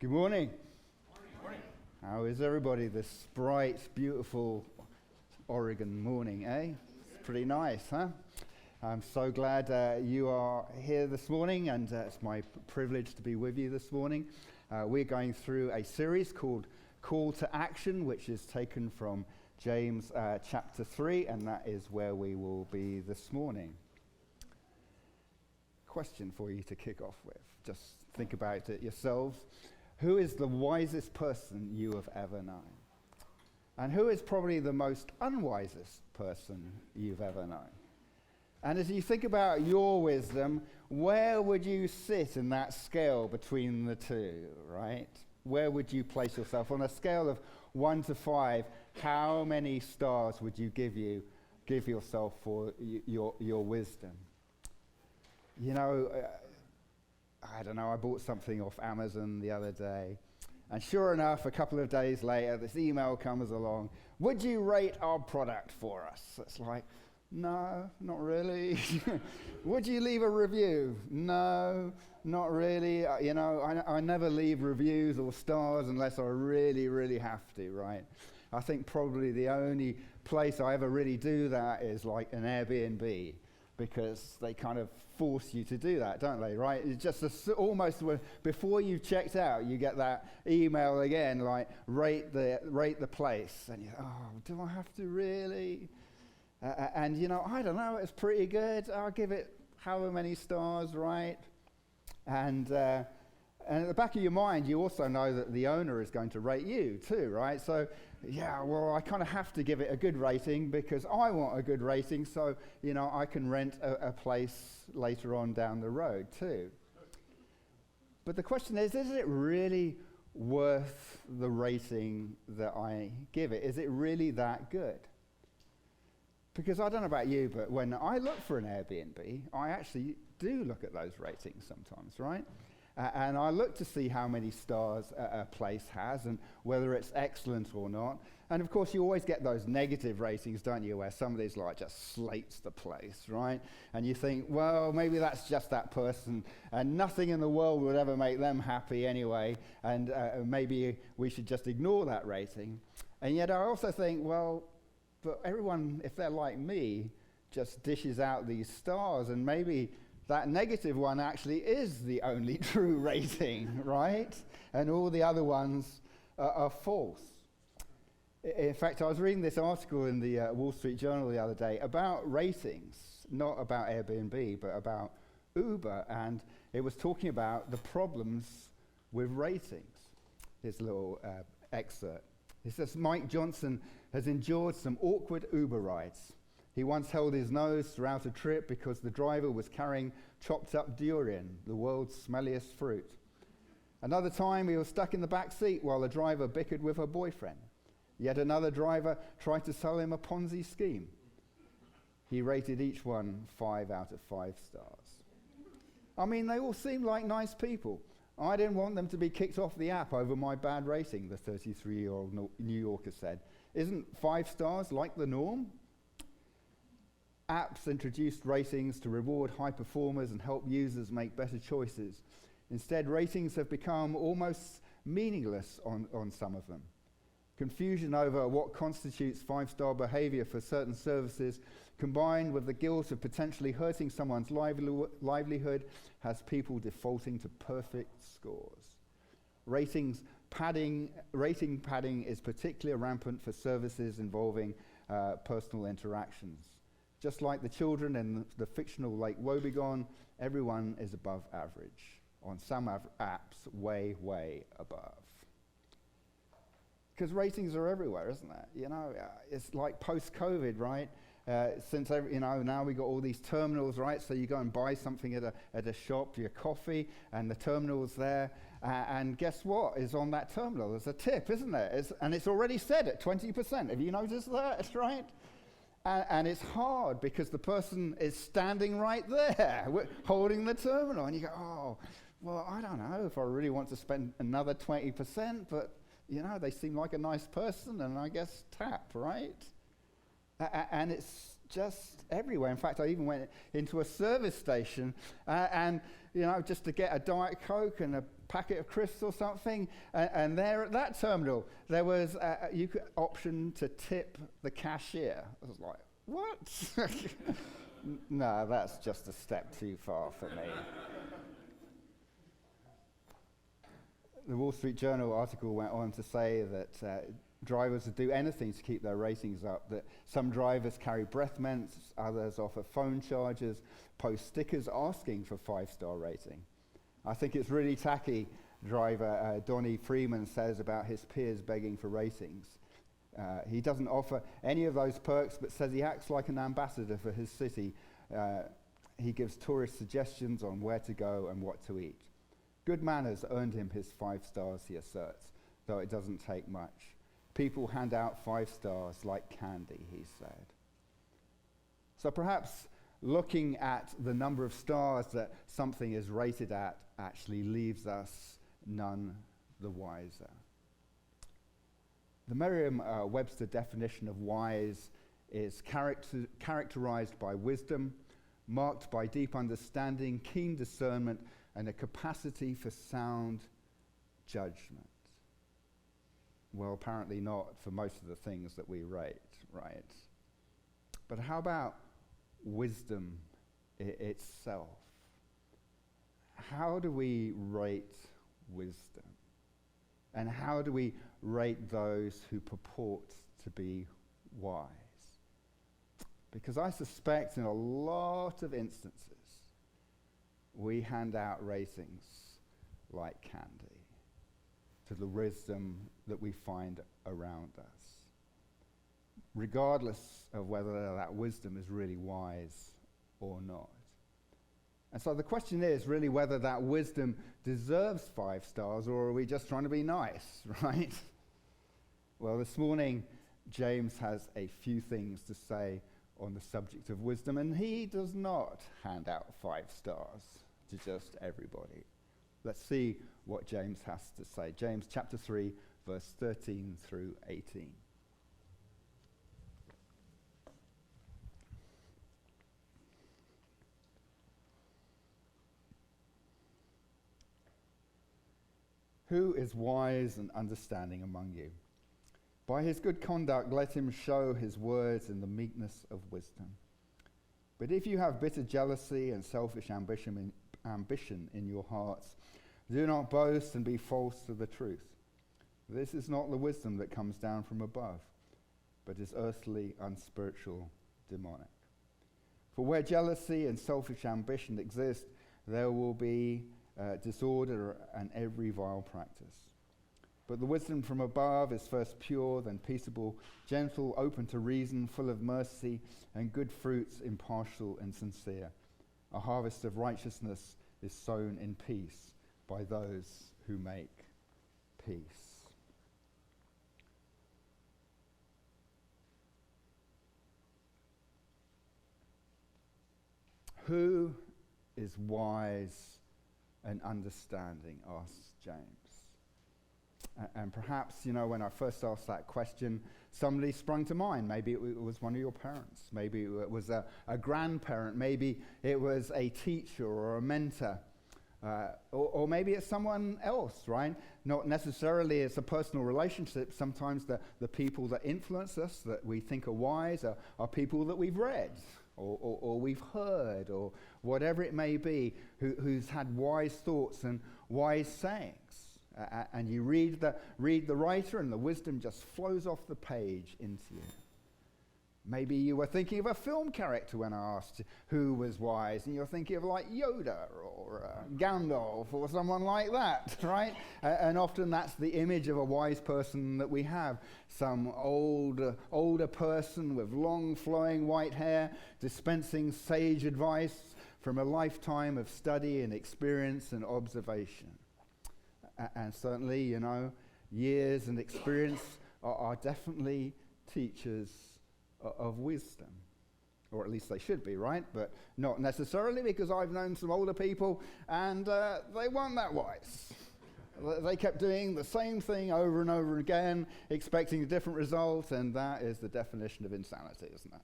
Good morning. Morning. How is everybody this bright, beautiful Oregon morning, eh? It's pretty nice, huh? I'm so glad you are here this morning, and it's my privilege to be with you this morning. We're going through a series called Call to Action, which is taken from James chapter 3, and that is where we will be this morning. Question for you to kick off with. Just think about it yourselves. Who is the wisest person you have ever known? And who is probably the most unwisest person you've ever known? And as you think about your wisdom, where would you sit in that scale between the two, right? Where would you place yourself? On a scale of 1 to 5, how many stars would you give yourself for your wisdom? You know, I don't know, I bought something off Amazon the other day, and sure enough, a couple of days later, this email comes along, would you rate our product for us? It's like, no, not really. Would you leave a review? No, not really. I never leave reviews or stars unless I really, really have to, right? I think probably the only place I ever really do that is like an Airbnb, because they kind of force you to do that, don't they, right? It's just almost before you've checked out, you get that email again, like, rate the place. And you think, oh, do I have to really? And, I don't know, it's pretty good. I'll give it however many stars, right? And at the back of your mind, you also know that the owner is going to rate you too, right? So, yeah, well, I kind of have to give it a good rating because I want a good rating, so, I can rent a place later on down the road too. But the question is it really worth the rating that I give it? Is it really that good? Because I don't know about you, but when I look for an Airbnb, I actually do look at those ratings sometimes, right? And I look to see how many stars a place has and whether it's excellent or not. And of course, you always get those negative ratings, don't you, where somebody's like just slates the place, right? And you think, well, maybe that's just that person, and nothing in the world would ever make them happy anyway, and maybe we should just ignore that rating. And yet I also think, well, but everyone, if they're like me, just dishes out these stars, and maybe that negative one actually is the only true rating, right? And all the other ones are false. In fact, I was reading this article in the Wall Street Journal the other day about ratings, not about Airbnb, but about Uber, and it was talking about the problems with ratings. Here's a little excerpt. It says, Mike Johnson has endured some awkward Uber rides. He once held his nose throughout a trip because the driver was carrying chopped up durian, the world's smelliest fruit. Another time he was stuck in the back seat while the driver bickered with her boyfriend. Yet another driver tried to sell him a Ponzi scheme. He rated each one 5 out of 5 stars. I mean, they all seemed like nice people. I didn't want them to be kicked off the app over my bad rating, the 33-year-old New Yorker said. Isn't 5 stars like the norm? Apps introduced ratings to reward high performers and help users make better choices. Instead, ratings have become almost meaningless on some of them. Confusion over what constitutes 5-star behavior for certain services, combined with the guilt of potentially hurting someone's livelihood, has people defaulting to perfect scores. Rating padding is particularly rampant for services involving personal interactions. Just like the children in the fictional Lake Wobegon, everyone is above average. On some apps, way, way above. Because ratings are everywhere, isn't it? It's like post-COVID, right? Since now we got all these terminals, right? So you go and buy something at a shop, your coffee, and the terminal's there. And guess what is on that terminal? There's a tip, isn't there? And it's already said at 20%. Have you noticed that, right? And it's hard because the person is standing right there, holding the terminal. And you go, oh, well, I don't know if I really want to spend another 20%, but, they seem like a nice person, and I guess tap, right? And it's just everywhere. In fact, I even went into a service station and, just to get a Diet Coke and a packet of crisps or something. And there at that terminal, there was you could option to tip the cashier. I was like, what? No, that's just a step too far for me. The Wall Street Journal article went on to say that drivers would do anything to keep their ratings up, that some drivers carry breath mints, others offer phone chargers, post stickers asking for 5-star rating. I think it's really tacky, driver Donnie Freeman says about his peers begging for ratings. He doesn't offer any of those perks, but says he acts like an ambassador for his city. He gives tourists suggestions on where to go and what to eat. Good manners earned him his 5 stars, he asserts, though it doesn't take much. People hand out 5 stars like candy, he said. So perhaps looking at the number of stars that something is rated at actually leaves us none the wiser. The Merriam-Webster definition of wise is characterized by wisdom, marked by deep understanding, keen discernment, and a capacity for sound judgment. Well, apparently not for most of the things that we rate, right? But how about wisdom itself? How do we rate wisdom? And how do we rate those who purport to be wise? Because I suspect in a lot of instances, we hand out ratings like candy to the wisdom that we find around us, regardless of whether that wisdom is really wise or not. And so the question is really whether that wisdom deserves 5 stars, or are we just trying to be nice, right? Well, this morning, James has a few things to say on the subject of wisdom, and he does not hand out 5 stars to just everybody. Let's see what James has to say. James chapter 3, verse 13 through 18. Who is wise and understanding among you? By his good conduct, let him show his words in the meekness of wisdom. But if you have bitter jealousy and selfish ambition in your hearts, do not boast and be false to the truth. This is not the wisdom that comes down from above, but is earthly, unspiritual, demonic. For where jealousy and selfish ambition exist, there will be disorder and every vile practice. But the wisdom from above is first pure, then peaceable, gentle, open to reason, full of mercy and good fruits, impartial and sincere. A harvest of righteousness is sown in peace by those who make peace. Who is wise and understanding, asks James. And perhaps, when I first asked that question, somebody sprung to mind. Maybe it was one of your parents. Maybe it was a grandparent. Maybe it was a teacher or a mentor. Or maybe it's someone else, right? Not necessarily it's a personal relationship. Sometimes the people that influence us, that we think are wise, are people that we've read or we've heard, or whatever it may be, who's had wise thoughts and wise sayings. And you read the writer, and the wisdom just flows off the page into you. Maybe you were thinking of a film character when I asked who was wise, and you're thinking of like Yoda or Gandalf or someone like that, right? And often that's the image of a wise person that we have. Some older person with long flowing white hair dispensing sage advice from a lifetime of study and experience and observation. And certainly, years and experience are definitely teachers of wisdom. Or at least they should be, right? But not necessarily, because I've known some older people and they weren't that wise. They kept doing the same thing over and over again, expecting a different result, and that is the definition of insanity, isn't it?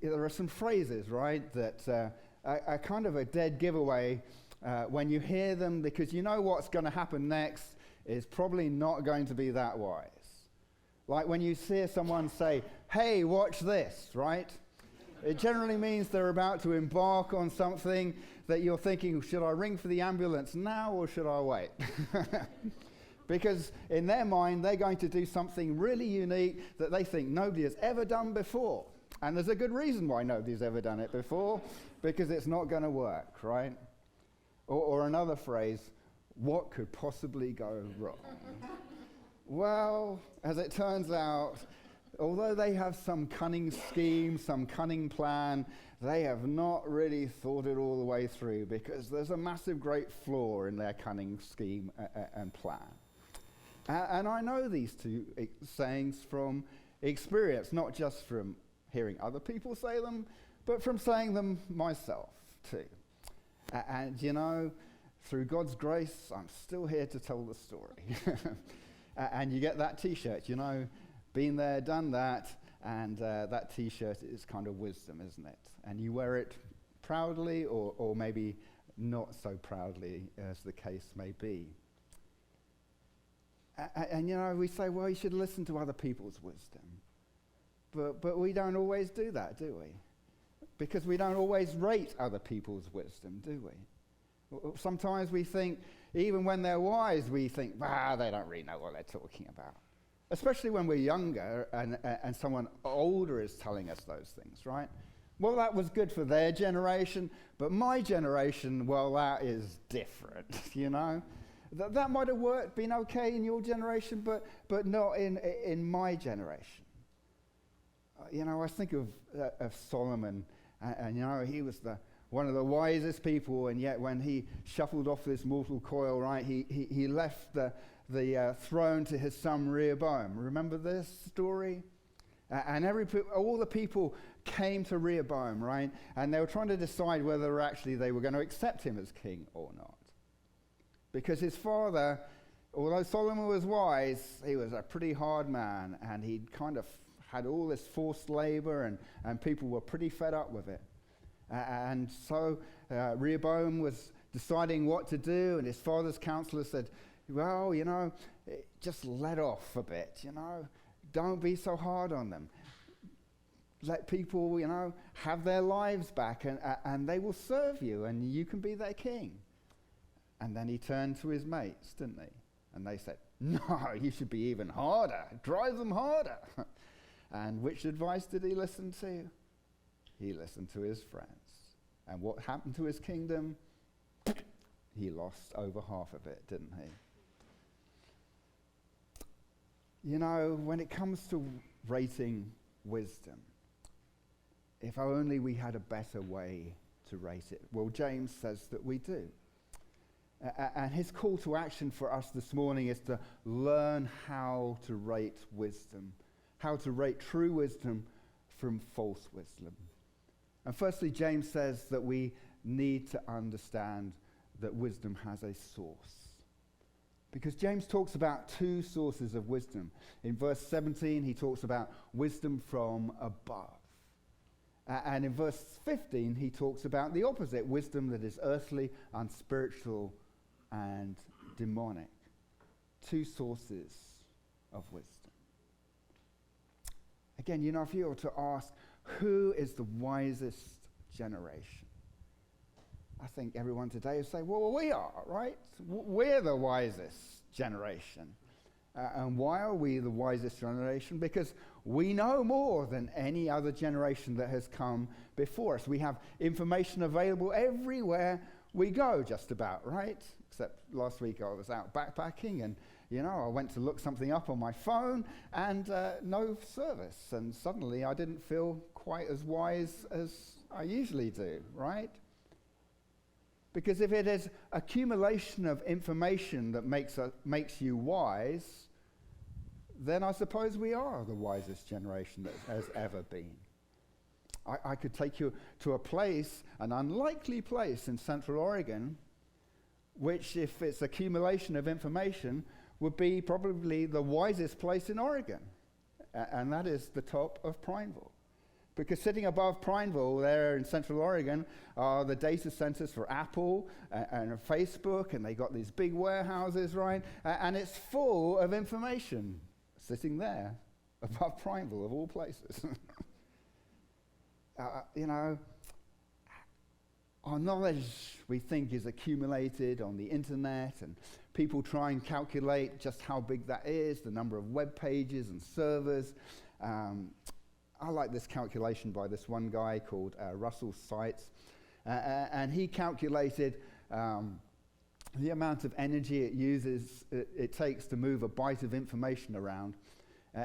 there are some phrases, right, that are kind of a dead giveaway when you hear them, because you know what's going to happen next is probably not going to be that wise. Like when you hear someone say, "Hey, watch this," right? It generally means they're about to embark on something that you're thinking, should I ring for the ambulance now or should I wait? Because in their mind, they're going to do something really unique that they think nobody has ever done before. And there's a good reason why nobody's ever done it before, because it's not going to work, right? Or another phrase, what could possibly go wrong? Well, as it turns out, although they have some cunning scheme, some cunning plan, they have not really thought it all the way through, because there's a massive great flaw in their cunning scheme and plan. And I know these two sayings from experience, not just from hearing other people say them, but from saying them myself too. And you know, through God's grace, I'm still here to tell the story. And you get that t-shirt, you know, been there, done that, and that t-shirt is kind of wisdom, isn't it? And you wear it proudly or maybe not so proudly, as the case may be. And you know, we say, well, you should listen to other people's wisdom. But we don't always do that, do we? Because we don't always rate other people's wisdom, do we? Sometimes we think, even when they're wise, we think, they don't really know what they're talking about. Especially when we're younger and someone older is telling us those things, right? Well, that was good for their generation, but my generation, well, that is different, you know? That might have been okay in your generation, but not in my generation. You know, I think of Solomon, and you know, he was one of the wisest people, and yet when he shuffled off this mortal coil, right, he left the throne to his son Rehoboam. Remember this story? And all the people came to Rehoboam, right? And they were trying to decide whether actually they were going to accept him as king or not. Because his father, although Solomon was wise, he was a pretty hard man, and he'd kind of had all this forced labor, and people were pretty fed up with it. And so Rehoboam was deciding what to do, and his father's counselor said, well, you know, just let off a bit, you know. Don't be so hard on them. Let people, you know, have their lives back, and they will serve you, and you can be their king. And then he turned to his mates, didn't he? And they said, no, you should be even harder. Drive them harder. And which advice did he listen to? He listened to his friends. And what happened to his kingdom? He lost over half of it, didn't he? You know, when it comes to rating wisdom, if only we had a better way to rate it. Well, James says that we do. And his call to action for us this morning is to learn how to rate wisdom, how to rate true wisdom from false wisdom. And firstly, James says that we need to understand that wisdom has a source. Because James talks about two sources of wisdom. In verse 17, he talks about wisdom from above. And in verse 15, he talks about the opposite, wisdom that is earthly, unspiritual, and demonic. Two sources of wisdom. Again, you know, if you were to ask, who is the wisest generation? I think everyone today would say, well, we are, right? We're the wisest generation. And why are we the wisest generation? Because we know more than any other generation that has come before us. We have information available everywhere we go, just about, right? Except last week I was out backpacking, and you know, I went to look something up on my phone, and no service. And suddenly I didn't feel quite as wise as I usually do, right? Because if it is accumulation of information that makes you wise, then I suppose we are the wisest generation that has ever been. I could take you to a place, an unlikely place in Central Oregon, which, if it's accumulation of information, would be probably the wisest place in Oregon. And that is the top of Prineville. Because sitting above Prineville there in Central Oregon are the data centers for Apple and Facebook, and they got these big warehouses, right? And it's full of information sitting there above Prineville, of all places. Our knowledge, we think, is accumulated on the internet, and people try and calculate just how big that is, the number of web pages and servers. I like this calculation by this one guy called Russell Seitz, and he calculated the amount of energy it takes to move a byte of information around.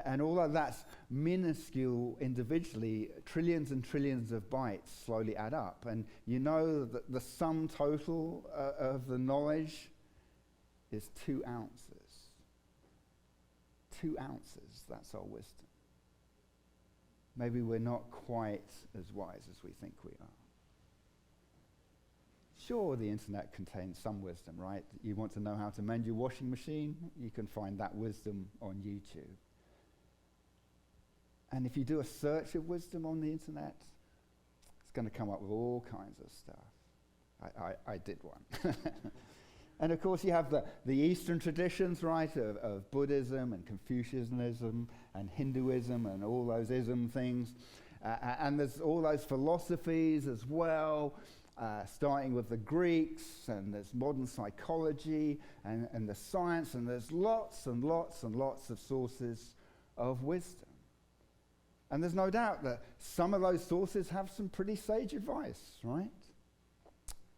And although that's minuscule individually, trillions and trillions of bytes slowly add up. And you know that the sum total of the knowledge is 2 ounces. 2 ounces, that's our wisdom. Maybe we're not quite as wise as we think we are. Sure, the internet contains some wisdom, right? You want to know how to mend your washing machine? You can find that wisdom on YouTube. And if you do a search of wisdom on the internet, it's going to come up with all kinds of stuff. I did one. And of course you have the Eastern traditions, right, of Buddhism and Confucianism and Hinduism and all those ism things. And there's all those philosophies as well, starting with the Greeks, and there's modern psychology and the science, and there's lots and lots and lots of sources of wisdom. And there's no doubt that some of those sources have some pretty sage advice, right?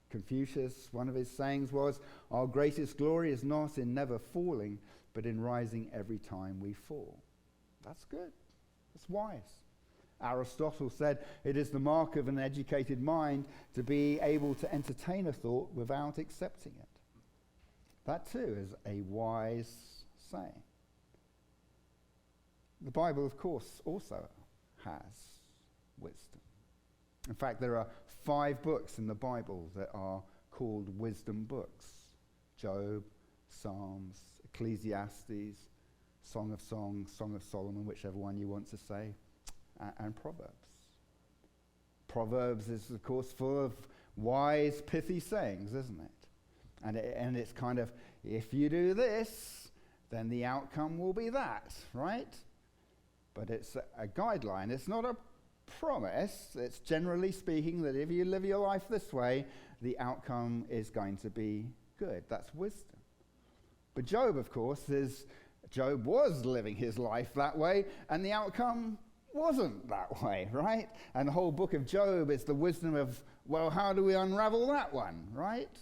Confucius, one of his sayings was, "Our greatest glory is not in never falling, but in rising every time we fall." That's good. That's wise. Aristotle said, "It is the mark of an educated mind to be able to entertain a thought without accepting it." That too is a wise saying. The Bible, of course, also has wisdom. In fact, there are 5 books in the Bible that are called wisdom books: Job, Psalms, Ecclesiastes, Song of Songs, Song of Solomon, whichever one you want to say, and Proverbs. Proverbs is, of course, full of wise, pithy sayings, isn't it? And it's kind of, if you do this, then the outcome will be that, right? But it's a guideline. It's not a promise. It's generally speaking that if you live your life this way, the outcome is going to be good. That's wisdom. But Job, of course, Job was living his life that way, and the outcome wasn't that way, right? And the whole book of Job is the wisdom of, well, how do we unravel that one, right?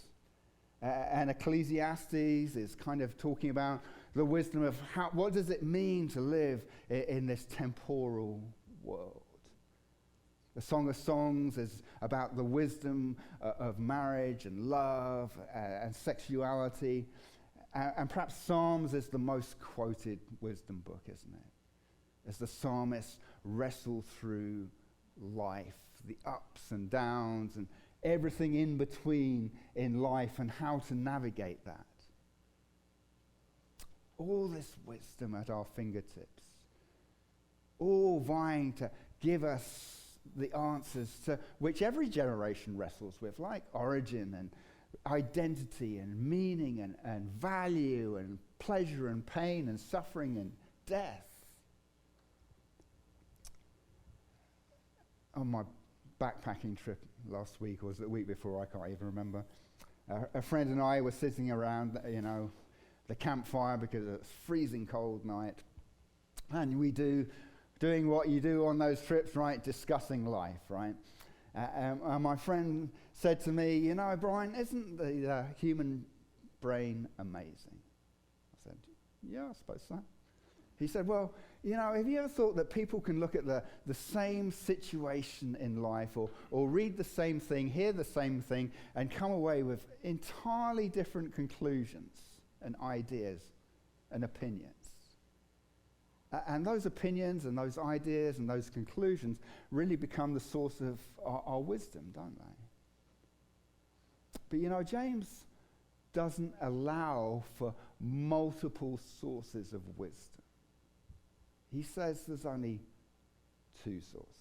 And Ecclesiastes is kind of talking about the wisdom of what does it mean to live in this temporal world. The Song of Songs is about the wisdom of marriage and love and sexuality. And perhaps Psalms is the most quoted wisdom book, isn't it? As the psalmists wrestle through life, the ups and downs and everything in between in life and how to navigate that. All this wisdom at our fingertips, all vying to give us the answers to which every generation wrestles with, like origin and identity and meaning and value and pleasure and pain and suffering and death. On my backpacking trip last week, or was it the week before, I can't even remember, a friend and I were sitting around, the campfire because it's a freezing cold night, and we doing what you do on those trips, right? Discussing life, right? And my friend said to me, Brian, isn't the human brain amazing? I said, yeah, I suppose so. He said, well, have you ever thought that people can look at the same situation in life or read the same thing, hear the same thing, and come away with entirely different conclusions and ideas and opinions? And those opinions and those ideas and those conclusions really become the source of our wisdom, don't they? But James doesn't allow for multiple sources of wisdom. He says there's only 2 sources.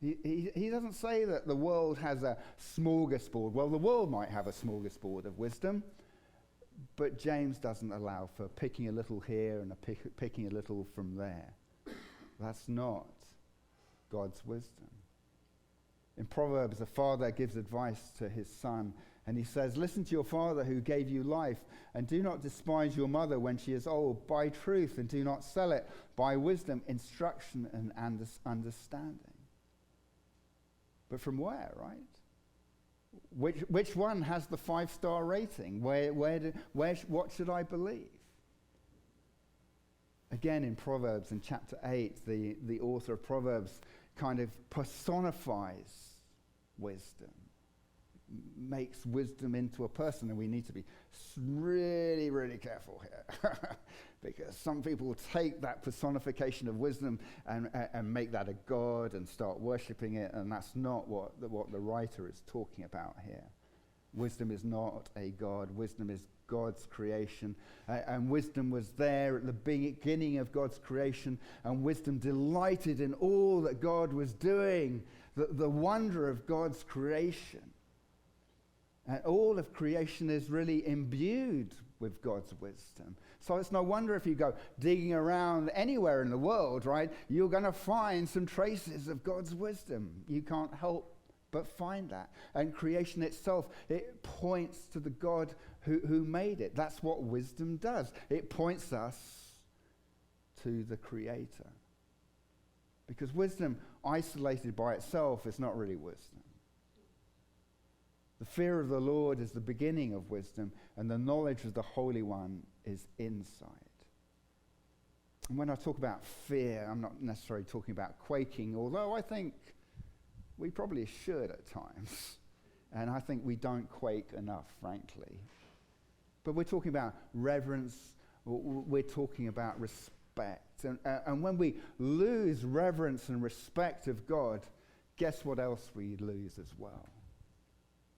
He doesn't say that the world has a smorgasbord. Well, the world might have a smorgasbord of wisdom, but James doesn't allow for picking a little here and picking a little from there. That's not God's wisdom. In Proverbs, a father gives advice to his son, and he says, "Listen to your father who gave you life, and do not despise your mother when she is old. Buy truth and do not sell it. Buy wisdom, instruction, and understanding." But from where, right? Which one has the 5-star rating? What should I believe? Again, in Proverbs, in chapter 8, the author of Proverbs kind of personifies wisdom, makes wisdom into a person, and we need to be really, really careful here. Because some people will take that personification of wisdom and make that a god and start worshipping it, and that's not what the writer is talking about here. Wisdom is not a god. Wisdom is God's creation, and wisdom was there at the beginning of God's creation, and wisdom delighted in all that God was doing, the wonder of God's creation. And all of creation is really imbued with God's wisdom. So it's no wonder if you go digging around anywhere in the world, right, you're going to find some traces of God's wisdom. You can't help but find that. And creation itself, it points to the God who made it. That's what wisdom does. It points us to the Creator. Because wisdom isolated by itself is not really wisdom. The fear of the Lord is the beginning of wisdom, and the knowledge of the Holy One is insight. And when I talk about fear, I'm not necessarily talking about quaking, although I think we probably should at times. And I think we don't quake enough, frankly. But we're talking about reverence, we're talking about respect. And when we lose reverence and respect of God, guess what else we lose as well?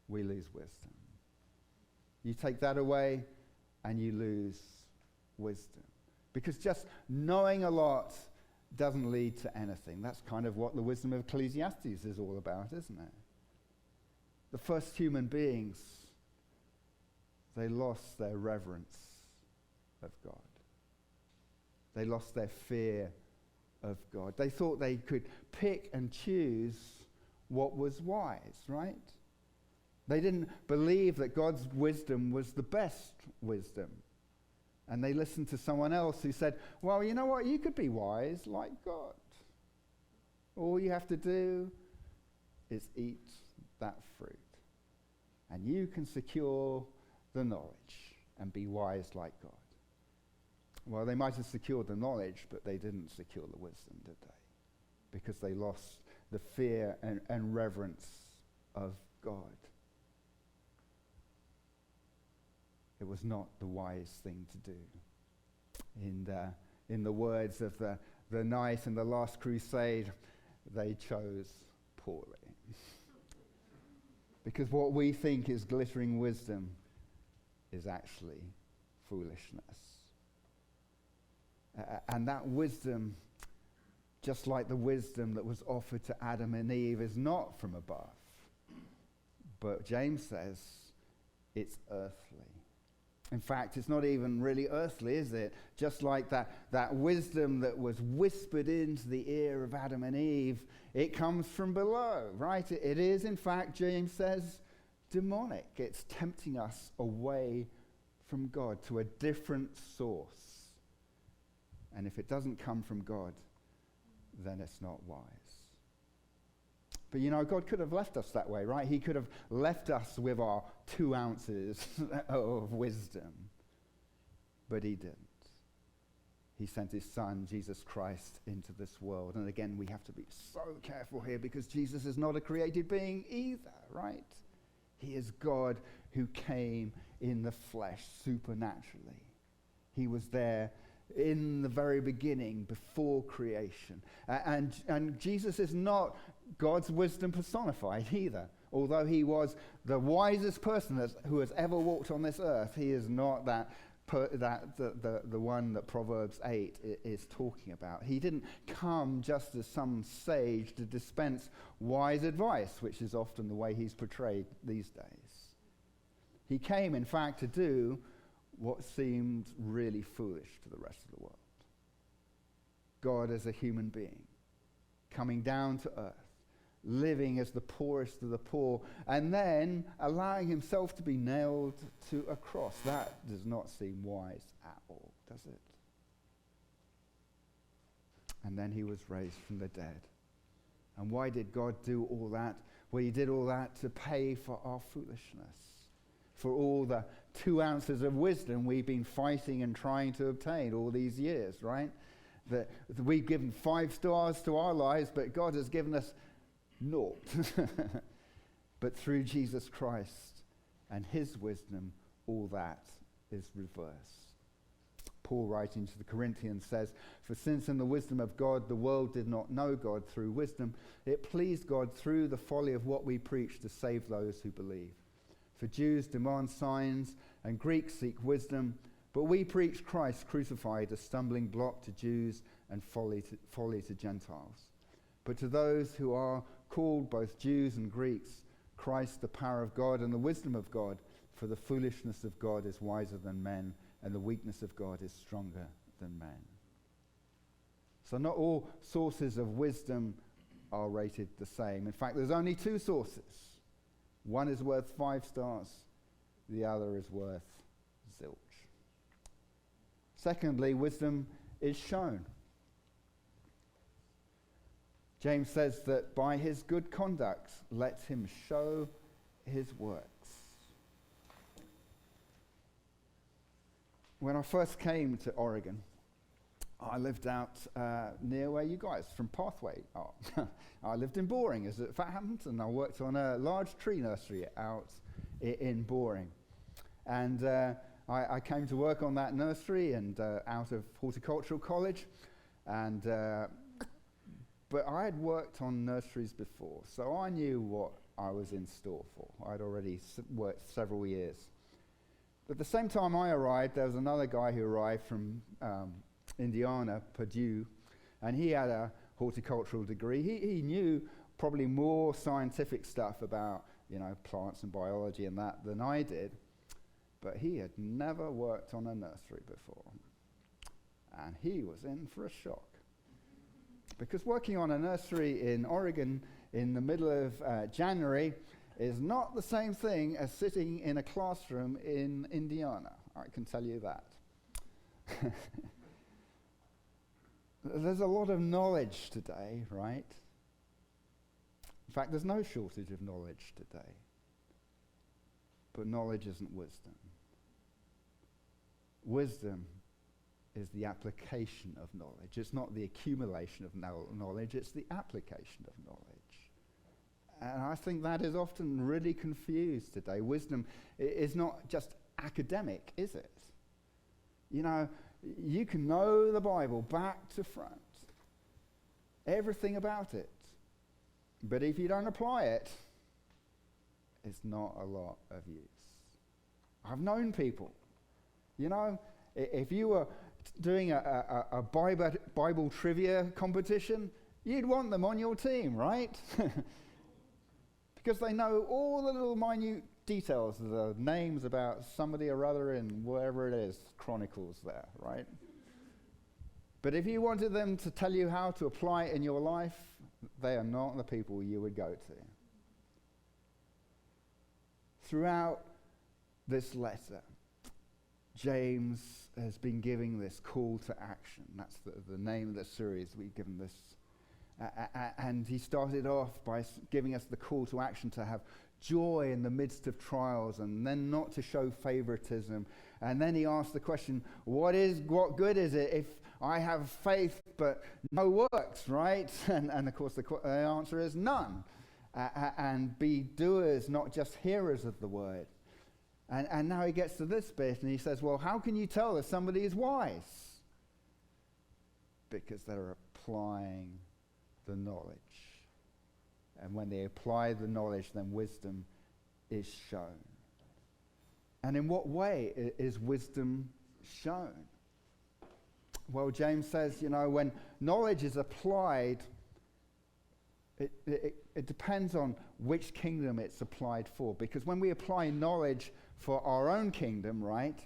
We lose wisdom. You take that away and you lose wisdom. Because just knowing a lot doesn't lead to anything. That's kind of what the wisdom of Ecclesiastes is all about, isn't it? The first human beings, they lost their reverence of God. They lost their fear of God. They thought they could pick and choose what was wise, right? They didn't believe that God's wisdom was the best wisdom. And they listened to someone else who said, well, you know what? You could be wise like God. All you have to do is eat that fruit. And you can secure the knowledge and be wise like God. Well, they might have secured the knowledge, but they didn't secure the wisdom, did they? Because they lost the fear and reverence of God. It was not the wise thing to do. In the words of the knight in the last crusade, they chose poorly. Because what we think is glittering wisdom is actually foolishness. And that wisdom, just like the wisdom that was offered to Adam and Eve, is not from above. But James says it's earthly. In fact, it's not even really earthly, is it? Just like that wisdom that was whispered into the ear of Adam and Eve, it comes from below, right? It is, in fact, James says, demonic. It's tempting us away from God to a different source. And if it doesn't come from God, then it's not wise. But you know, God could have left us that way, right? He could have left us with our 2 ounces of wisdom. But he didn't. He sent his son, Jesus Christ, into this world. And again, we have to be so careful here because Jesus is not a created being either, right? He is God who came in the flesh supernaturally. He was there in the very beginning, before creation. And Jesus is not God's wisdom personified either. Although he was the wisest person who has ever walked on this earth, he is not that the one that Proverbs 8 is talking about. He didn't come just as some sage to dispense wise advice, which is often the way he's portrayed these days. He came, in fact, to do what seemed really foolish to the rest of the world. God as a human being, coming down to earth, living as the poorest of the poor, and then allowing himself to be nailed to a cross. That does not seem wise at all, does it? And then he was raised from the dead. And why did God do all that? Well, he did all that to pay for our foolishness, for all the 2 ounces of wisdom we've been fighting and trying to obtain all these years, right? That we've given 5 stars to our lives, but God has given us naught. But through Jesus Christ and his wisdom, all that is reversed. Paul, writing to the Corinthians, says, "For since in the wisdom of God the world did not know God through wisdom, it pleased God through the folly of what we preach to save those who believe. For Jews demand signs and Greeks seek wisdom, but we preach Christ crucified, a stumbling block to Jews and folly to Gentiles. But to those who are called, both Jews and Greeks, Christ the power of God and the wisdom of God, for the foolishness of God is wiser than men, and the weakness of God is stronger than men." So not all sources of wisdom are rated the same. In fact, there's only 2 sources. One is worth 5 stars. The other is worth zilch. Secondly, wisdom is shown. James says that by his good conduct, let him show his works. When I first came to Oregon, I lived out near where you guys, from Pathway are. I lived in Boring, as it happened, and I worked on a large tree nursery out in Boring. And I came to work on that nursery and out of horticultural college, and but I had worked on nurseries before, so I knew what I was in store for. I'd already worked several years. But at the same time I arrived, there was another guy who arrived from Indiana, Purdue, and he had a horticultural degree. He knew probably more scientific stuff about, plants and biology and that than I did, but he had never worked on a nursery before. And he was in for a shock. Because working on a nursery in Oregon in the middle of January is not the same thing as sitting in a classroom in Indiana. I can tell you that. There's a lot of knowledge today, right? In fact, there's no shortage of knowledge today. But knowledge isn't wisdom. Wisdom is the application of knowledge. It's not the accumulation of knowledge, it's the application of knowledge. And I think that is often really confused today. Wisdom is not just academic, is it? You can know the Bible back to front, everything about it. But if you don't apply it, it's not a lot of use. I've known people, if you were doing a Bible trivia competition, you'd want them on your team, right? Because they know all the little minute details, the names about somebody or other in wherever it is, Chronicles there, right? But if you wanted them to tell you how to apply it in your life, they are not the people you would go to. Throughout this letter, James has been giving this call to action. That's the name of the series we've given this. And he started off by giving us the call to action to have joy in the midst of trials, and then not to show favoritism. And then he asked the question, what good is it if I have faith but no works, right? And of course the answer is none. And be doers, not just hearers of the word. And now he gets to this bit and he says, well, how can you tell if somebody is wise? Because they're applying the knowledge. And when they apply the knowledge, then wisdom is shown. And in what way is wisdom shown? Well, James says, when knowledge is applied, it depends on which kingdom it's applied for. Because when we apply knowledge for our own kingdom, right,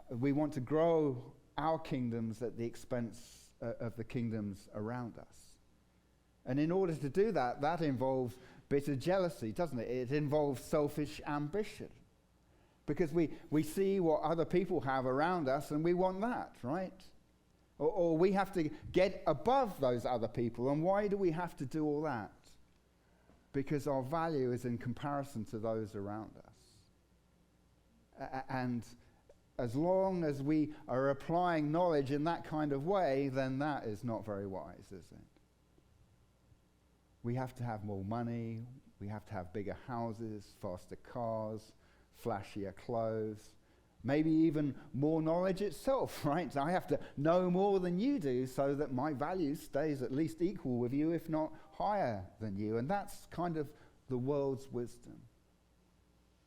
we want to grow our kingdoms at the expense of the kingdoms around us. And in order to do that, that involves bitter jealousy, doesn't it? It involves selfish ambition. Because we see what other people have around us and we want that, right? Or we have to get above those other people. And why do we have to do all that? Because our value is in comparison to those around us. And as long as we are applying knowledge in that kind of way, then that is not very wise, is it? We have to have more money. We have to have bigger houses, faster cars, flashier clothes, maybe even more knowledge itself, right? So I have to know more than you do so that my value stays at least equal with you, if not higher than you. And that's kind of the world's wisdom.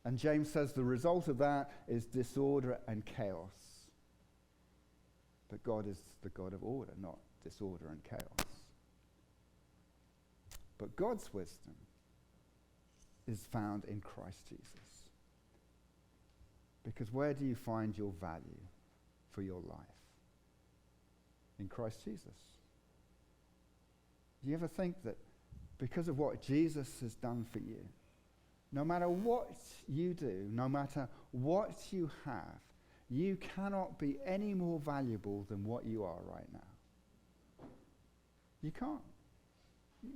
And James says the result of that is disorder and chaos. But God is the God of order, not disorder and chaos. But God's wisdom is found in Christ Jesus. Because where do you find your value for your life? In Christ Jesus. Do you ever think that because of what Jesus has done for you, no matter what you do, no matter what you have, you cannot be any more valuable than what you are right now? You can't.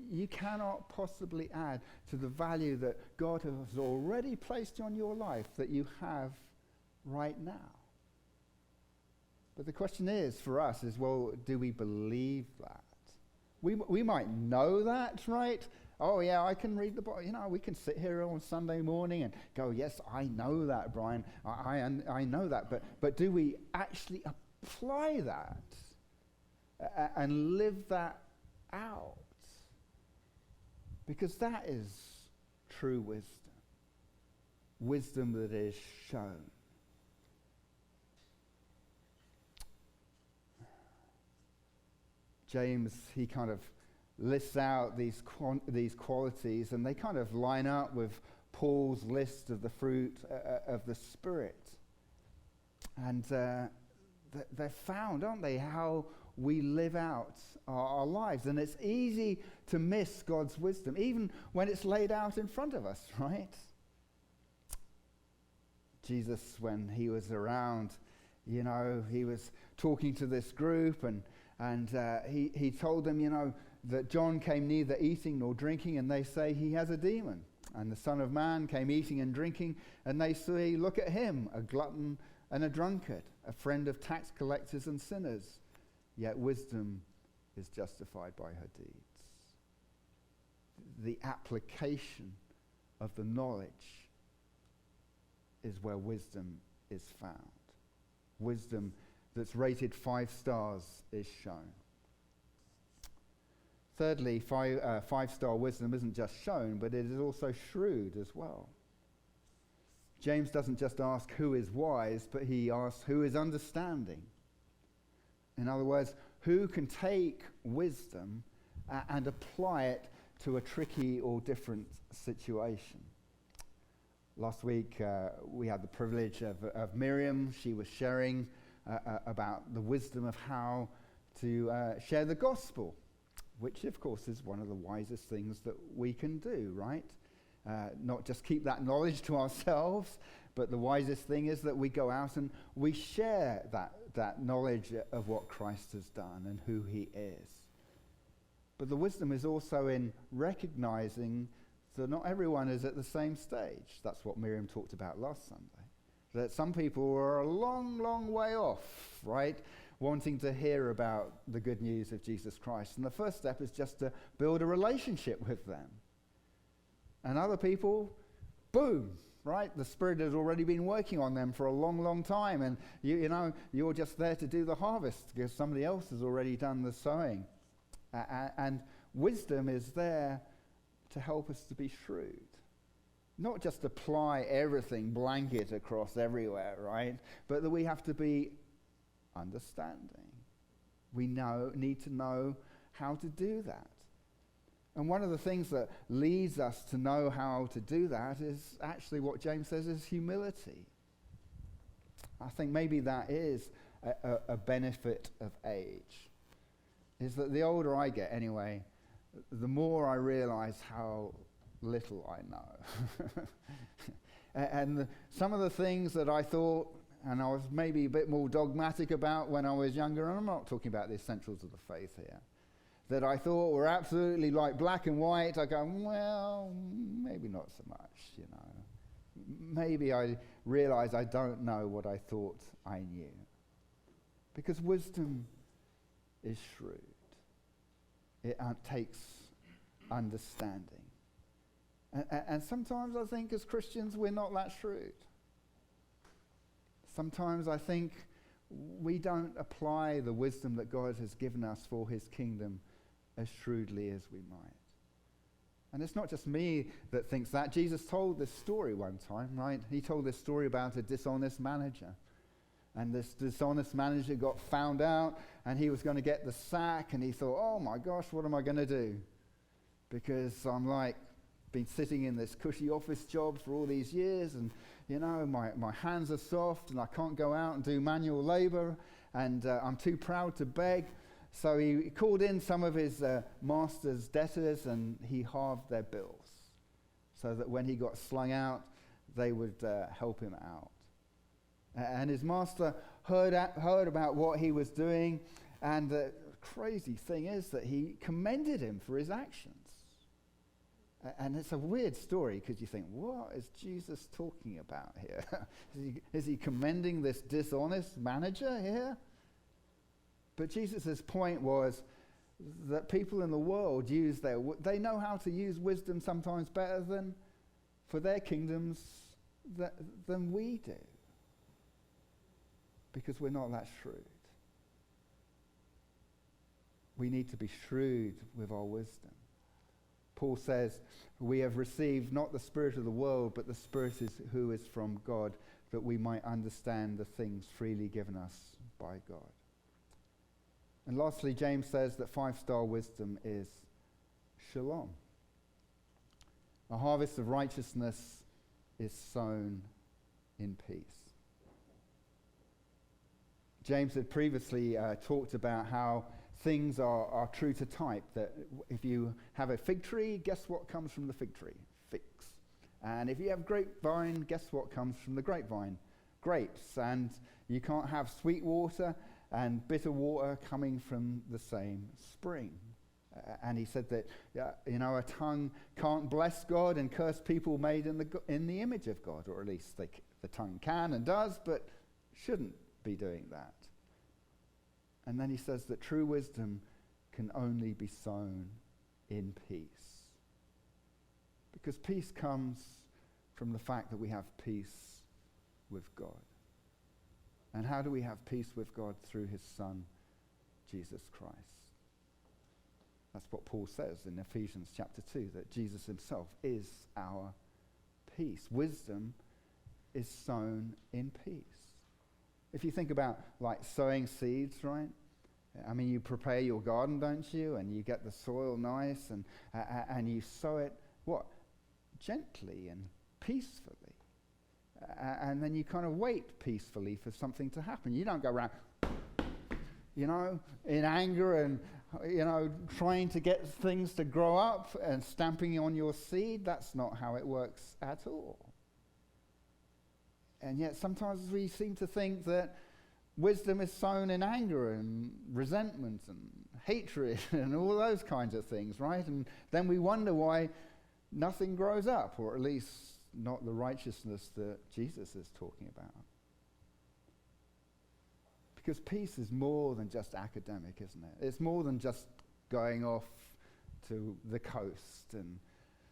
You cannot possibly add to the value that God has already placed on your life that you have right now. But the question is, for us, is, well, do we believe that? We might know that, right? Oh, yeah, I can read the Bible. We can sit here on Sunday morning and go, yes, I know that, Brian. I know that. But do we actually apply that and live that out? Because that is true wisdom. Wisdom that is shown. James, he kind of lists out these qualities, and they kind of line up with Paul's list of the fruit of the Spirit. And they're found, aren't they, how we live out our lives. And it's easy to miss God's wisdom, even when it's laid out in front of us, right? Jesus, when he was around, he was talking to this group, and he told them, that John came neither eating nor drinking, and they say he has a demon. And the Son of Man came eating and drinking, and they say, look at him, a glutton and a drunkard, a friend of tax collectors and sinners. Yet wisdom is justified by her deeds. The application of the knowledge is where wisdom is found. Wisdom that's rated 5 stars is shown. Thirdly, five-star wisdom isn't just shown, but it is also shrewd as well. James doesn't just ask who is wise, but he asks who is understanding. In other words, who can take wisdom and apply it to a tricky or different situation. Last week, we had the privilege of Miriam. She was sharing about the wisdom of how to share the gospel, which, of course, is one of the wisest things that we can do, right? Not just keep that knowledge to ourselves, but the wisest thing is that we go out and we share that knowledge of what Christ has done and who he is. But the wisdom is also in recognizing that not everyone is at the same stage. That's what Miriam talked about last Sunday. That some people are a long, long way off, right? Wanting to hear about the good news of Jesus Christ. And the first step is just to build a relationship with them. And other people, boom, right? The Spirit has already been working on them for a long, long time. And you're just there to do the harvest because somebody else has already done the sowing. And wisdom is there to help us to be shrewd. not just apply everything blanket across everywhere, right? But that we have to be understanding. We need to know how to do that. And one of the things that leads us to know how to do that is actually what James says is humility. I think maybe that is a benefit of age, is that the older I get anyway, the more I realize how little I know. And some of the things that I thought, and I was maybe a bit more dogmatic about when I was younger, and I'm not talking about the essentials of the faith here, that I thought were absolutely like black and white, I go, well, maybe not so much, you know. Maybe I realize I don't know what I thought I knew. Because wisdom is shrewd. It takes understanding. And sometimes I think as Christians we're not that shrewd. Sometimes I think we don't apply the wisdom that God has given us for his kingdom as shrewdly as we might. And it's not just me that thinks that. Jesus told this story one time, right? He told this story about a dishonest manager. And this dishonest manager got found out, and he was going to get the sack, and he thought, oh my gosh, what am I going to do? Because I'm like, been sitting in this cushy office job for all these years, and you know, my hands are soft, and I can't go out and do manual labor, and I'm too proud to beg. So he called in some of his master's debtors, and he halved their bills, so that when he got slung out, they would help him out. And his master heard about what he was doing, and the crazy thing is that he commended him for his actions. And it's a weird story because you think, what is Jesus talking about here? Is he commending this dishonest manager here? But Jesus' point was that people in the world they know how to use wisdom sometimes better than for their kingdoms than we do. Because we're not that shrewd. We need to be shrewd with our wisdom. Paul says, we have received not the spirit of the world, but the spirit who is from God, that we might understand the things freely given us by God. And lastly, James says that 5-star wisdom is shalom. A harvest of righteousness is sown in peace. James had previously talked about how things are true to type, that if you have a fig tree, guess what comes from the fig tree? Figs. And if you have grapevine, guess what comes from the grapevine? Grapes. And you can't have sweet water and bitter water coming from the same spring. And he said that, a tongue can't bless God and curse people made in the image of God, or at least the tongue can and does, but shouldn't be doing that. And then he says that true wisdom can only be sown in peace. Because peace comes from the fact that we have peace with God. And how do we have peace with God? Through his Son, Jesus Christ. That's what Paul says in Ephesians chapter 2, that Jesus himself is our peace. Wisdom is sown in peace. If you think about like sowing seeds, right? I mean, you prepare your garden, don't you? And you get the soil nice, and you sow it, what? Gently and peacefully. And then you kind of wait peacefully for something to happen. You don't go around, in anger and, trying to get things to grow up and stamping on your seed. That's not how it works at all. And yet sometimes we seem to think that wisdom is sown in anger and resentment and hatred and all those kinds of things, right? And then we wonder why nothing grows up, or at least not the righteousness that Jesus is talking about. Because peace is more than just academic, isn't it? It's more than just going off to the coast and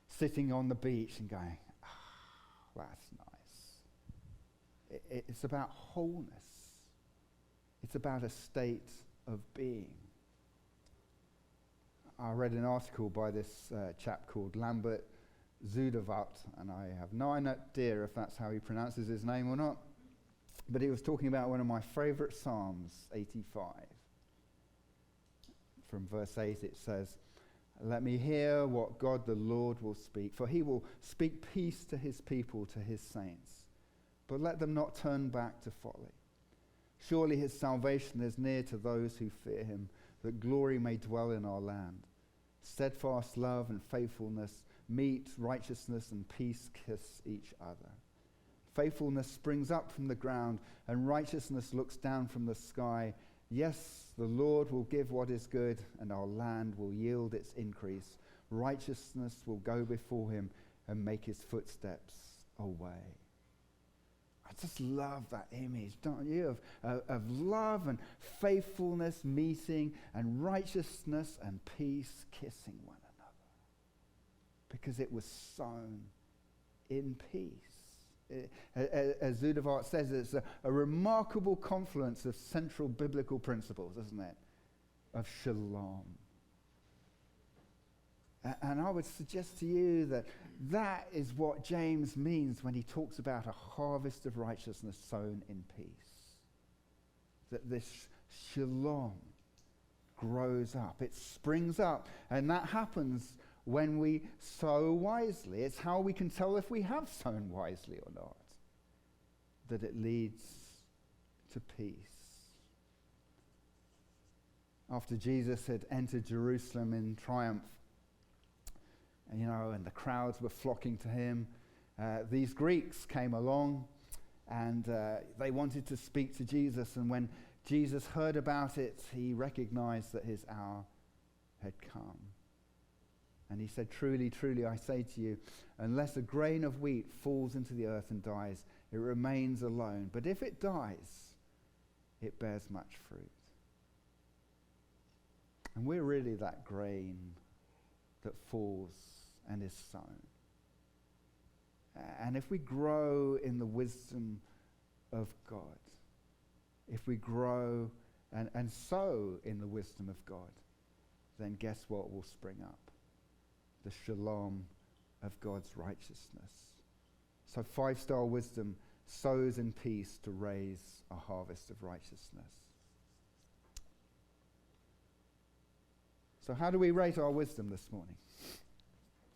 sitting on the beach and going, that's nice. It's about wholeness. It's about a state of being. I read an article by this chap called Lambert Zudavat, and I have no idea if that's how he pronounces his name or not, but he was talking about one of my favorite Psalms, 85. From verse 8 it says, "Let me hear what God the Lord will speak, for he will speak peace to his people, to his saints. But let them not turn back to folly. Surely his salvation is near to those who fear him, that glory may dwell in our land. Steadfast love and faithfulness meet, righteousness and peace kiss each other. Faithfulness springs up from the ground, and righteousness looks down from the sky. Yes, the Lord will give what is good, and our land will yield its increase. Righteousness will go before him and make his footsteps a way." I just love that image, don't you? Of love and faithfulness meeting, and righteousness and peace kissing one another. Because it was sown in peace. As Zudavat says, it's a remarkable confluence of central biblical principles, isn't it? Of shalom. And I would suggest to you that that is what James means when he talks about a harvest of righteousness sown in peace. That this shalom grows up. It springs up. And that happens when we sow wisely. It's how we can tell if we have sown wisely or not. That it leads to peace. After Jesus had entered Jerusalem in triumph, and the crowds were flocking to him, these Greeks came along, and they wanted to speak to Jesus. And when Jesus heard about it, he recognized that his hour had come. And he said, "Truly, truly, I say to you, unless a grain of wheat falls into the earth and dies, it remains alone. But if it dies, it bears much fruit." And we're really that grain that falls and is sown. And if we grow in the wisdom of God, if we grow and sow in the wisdom of God, then guess what will spring up? The shalom of God's righteousness. So 5-star wisdom sows in peace to raise a harvest of righteousness. So how do we rate our wisdom this morning?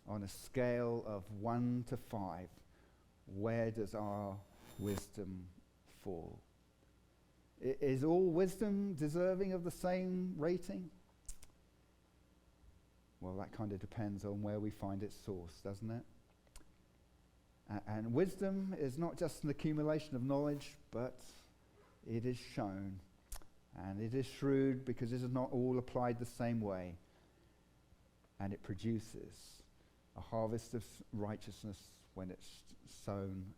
On a scale of 1 to 5, where does our wisdom fall? Is all wisdom deserving of the same rating? Well, that kind of depends on where we find its source, doesn't it? And wisdom is not just an accumulation of knowledge, but it is shown. And it is shrewd because it is not all applied the same way. And it produces a harvest of righteousness when it's sown